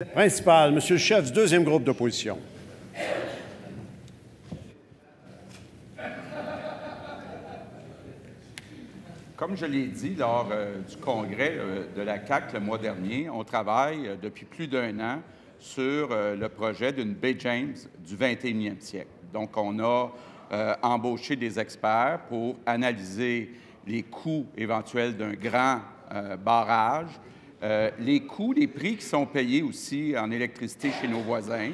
Principal, Monsieur le chef du deuxième groupe d'opposition. Comme je l'ai dit lors du congrès de la CAQ le mois dernier, on travaille depuis plus d'1 an sur le projet d'une baie James du 21e siècle. Donc, on a embauché des experts pour analyser les coûts éventuels d'un grand barrage, les coûts, les prix qui sont payés aussi en électricité chez nos voisins,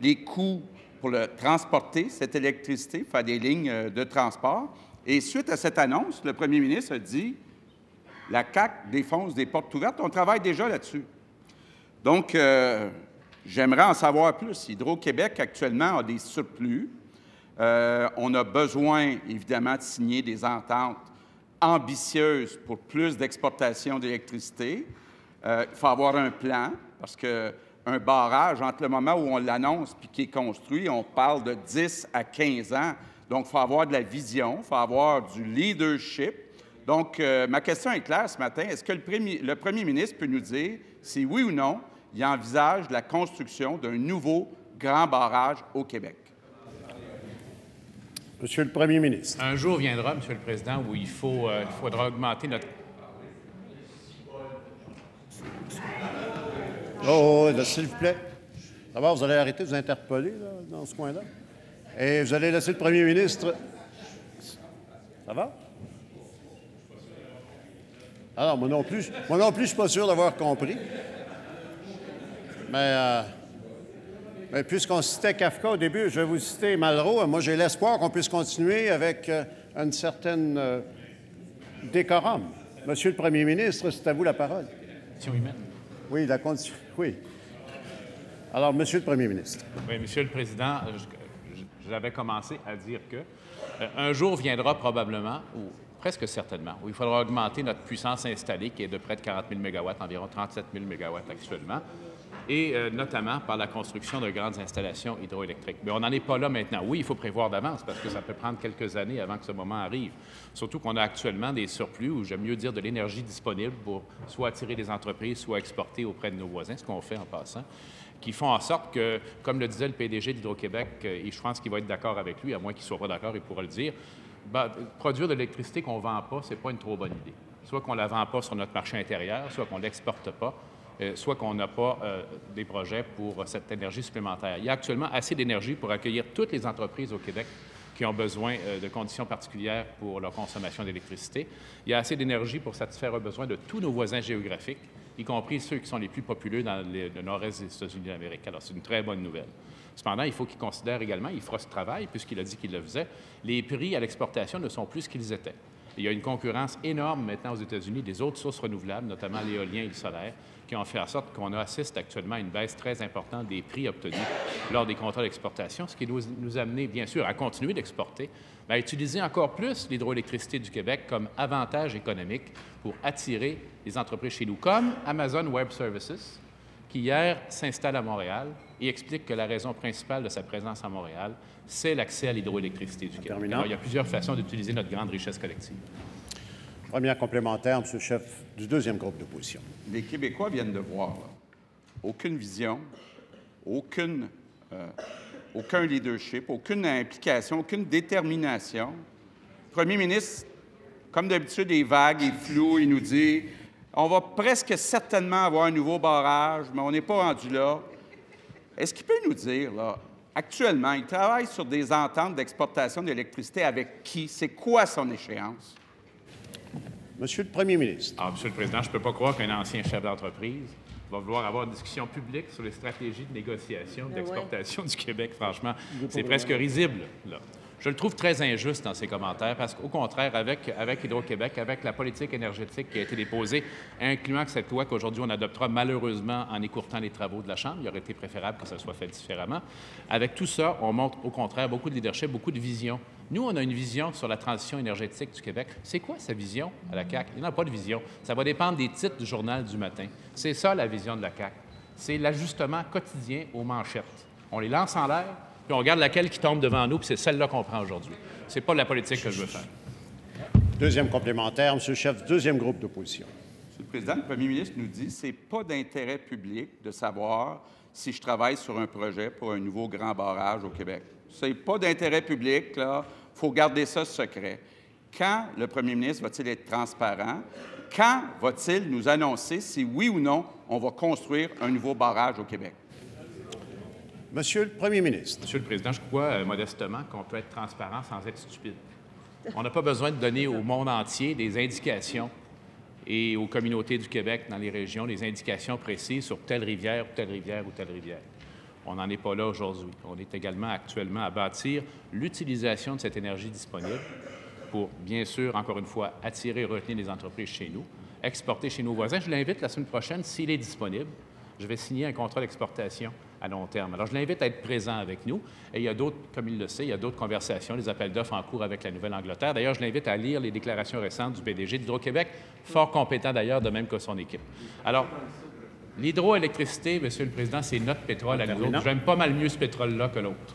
les coûts pour transporter cette électricité, faire des lignes de transport. Et suite à cette annonce, le premier ministre a dit « La CAQ défonce des portes ouvertes. » On travaille déjà là-dessus. Donc, j'aimerais en savoir plus. Hydro-Québec, actuellement, a des surplus. On a besoin, évidemment, de signer des ententes ambitieuses pour plus d'exportation d'électricité. Il faut avoir un plan, parce qu'un barrage, entre le moment où on l'annonce et qui est construit, on parle de 10 à 15 ans. Donc, il faut avoir de la vision, il faut avoir du leadership. Donc, ma question est claire ce matin. Est-ce que le premier ministre peut nous dire si oui ou non, il envisage la construction d'un nouveau grand barrage au Québec? Monsieur le premier ministre. Un jour viendra, Monsieur le Président, où il faudra augmenter notre... Oh, s'il vous plaît. D'abord, vous allez arrêter de vous interpeller là, dans ce coin-là. Et vous allez laisser le premier ministre... Ça va? Alors, moi non plus, je ne suis pas sûr d'avoir compris. Mais puisqu'on citait Kafka au début, je vais vous citer Malraux. Moi, j'ai l'espoir qu'on puisse continuer avec une certaine décorum. Monsieur le premier ministre, c'est à vous la parole. Oui, la condition. Oui. Alors, Monsieur le premier ministre. Oui, Monsieur le Président, j'avais commencé à dire que un jour viendra probablement, ou presque certainement, où il faudra augmenter notre puissance installée, qui est de près de 40 000 MW, environ 37 000 MW actuellement, et notamment par la construction de grandes installations hydroélectriques. Mais on n'en est pas là maintenant. Oui, il faut prévoir d'avance, parce que ça peut prendre quelques années avant que ce moment arrive. Surtout qu'on a actuellement des surplus, ou j'aime mieux dire de l'énergie disponible pour soit attirer des entreprises, soit exporter auprès de nos voisins, ce qu'on fait en passant, qui font en sorte que, comme le disait le PDG d'Hydro-Québec, et je pense qu'il va être d'accord avec lui, à moins qu'il ne soit pas d'accord, il pourra le dire, produire de l'électricité qu'on ne vend pas, ce n'est pas une trop bonne idée. Soit qu'on ne la vend pas sur notre marché intérieur, soit qu'on ne l'exporte pas, soit qu'on n'a pas des projets pour cette énergie supplémentaire. Il y a actuellement assez d'énergie pour accueillir toutes les entreprises au Québec qui ont besoin de conditions particulières pour leur consommation d'électricité. Il y a assez d'énergie pour satisfaire aux besoins de tous nos voisins géographiques, y compris ceux qui sont les plus populeux dans le nord-est des États-Unis d'Amérique. Alors, c'est une très bonne nouvelle. Cependant, il faut qu'il considère également, il fera ce travail, puisqu'il a dit qu'il le faisait, les prix à l'exportation ne sont plus ce qu'ils étaient. Il y a une concurrence énorme maintenant aux États-Unis des autres sources renouvelables, notamment l'éolien et le solaire, qui ont fait en sorte qu'on assiste actuellement à une baisse très importante des prix obtenus lors des contrats d'exportation, ce qui nous a amené, bien sûr, à continuer d'exporter, mais à utiliser encore plus l'hydroélectricité du Québec comme avantage économique pour attirer les entreprises chez nous, comme Amazon Web Services, qui hier s'installe à Montréal et explique que la raison principale de sa présence à Montréal, c'est l'accès à l'hydroélectricité du Québec. Alors, il y a plusieurs façons d'utiliser notre grande richesse collective. Première complémentaire, M. le chef du deuxième groupe d'opposition. Les Québécois viennent de voir là, aucune vision, aucun leadership, aucune implication, aucune détermination. Le premier ministre, comme d'habitude, est vague, est flou, il nous dit « On va presque certainement avoir un nouveau barrage, mais on n'est pas rendu là. » Est-ce qu'il peut nous dire, là, actuellement, il travaille sur des ententes d'exportation d'électricité avec qui? C'est quoi son échéance? Monsieur le premier ministre. Monsieur le Président, je ne peux pas croire qu'un ancien chef d'entreprise va vouloir avoir une discussion publique sur les stratégies de négociation d'exportation du Québec. Franchement, c'est presque risible, là. Je le trouve très injuste dans ses commentaires parce qu'au contraire, avec Hydro-Québec, avec la politique énergétique qui a été déposée, incluant cette loi qu'aujourd'hui on adoptera malheureusement en écourtant les travaux de la Chambre, il aurait été préférable que ça soit fait différemment. Avec tout ça, on montre au contraire beaucoup de leadership, beaucoup de vision. Nous, on a une vision sur la transition énergétique du Québec. C'est quoi sa vision à la CAQ? Il n'y en a pas de vision. Ça va dépendre des titres du journal du matin. C'est ça la vision de la CAQ. C'est l'ajustement quotidien aux manchettes. On les lance en l'air, puis on regarde laquelle qui tombe devant nous, puis c'est celle-là qu'on prend aujourd'hui. C'est pas la politique que je veux faire. Deuxième complémentaire, M. le chef du deuxième groupe d'opposition. Monsieur le Président, le premier ministre nous dit que ce n'est pas d'intérêt public de savoir si je travaille sur un projet pour un nouveau grand barrage au Québec. Ce n'est pas d'intérêt public, là. Il faut garder ça secret. Quand le premier ministre va-t-il être transparent? Quand va-t-il nous annoncer si oui ou non on va construire un nouveau barrage au Québec? Monsieur le Premier ministre. Monsieur le Président, je crois modestement qu'on peut être transparent sans être stupide. On n'a pas besoin de donner au monde entier des indications et aux communautés du Québec dans les régions des indications précises sur telle rivière, ou telle rivière ou telle rivière. On n'en est pas là aujourd'hui. On est également actuellement à bâtir l'utilisation de cette énergie disponible pour, bien sûr, encore une fois, attirer et retenir les entreprises chez nous, exporter chez nos voisins. Je l'invite la semaine prochaine, s'il est disponible, je vais signer un contrat d'exportation à long terme. Alors, je l'invite à être présent avec nous. Et il y a d'autres, comme il le sait, il y a d'autres conversations, des appels d'offres en cours avec la Nouvelle-Angleterre. D'ailleurs, je l'invite à lire les déclarations récentes du PDG d'Hydro-Québec, fort compétent d'ailleurs, de même que son équipe. Alors, l'hydroélectricité, Monsieur le Président, c'est notre pétrole à nous autres. J'aime pas mal mieux ce pétrole-là que l'autre.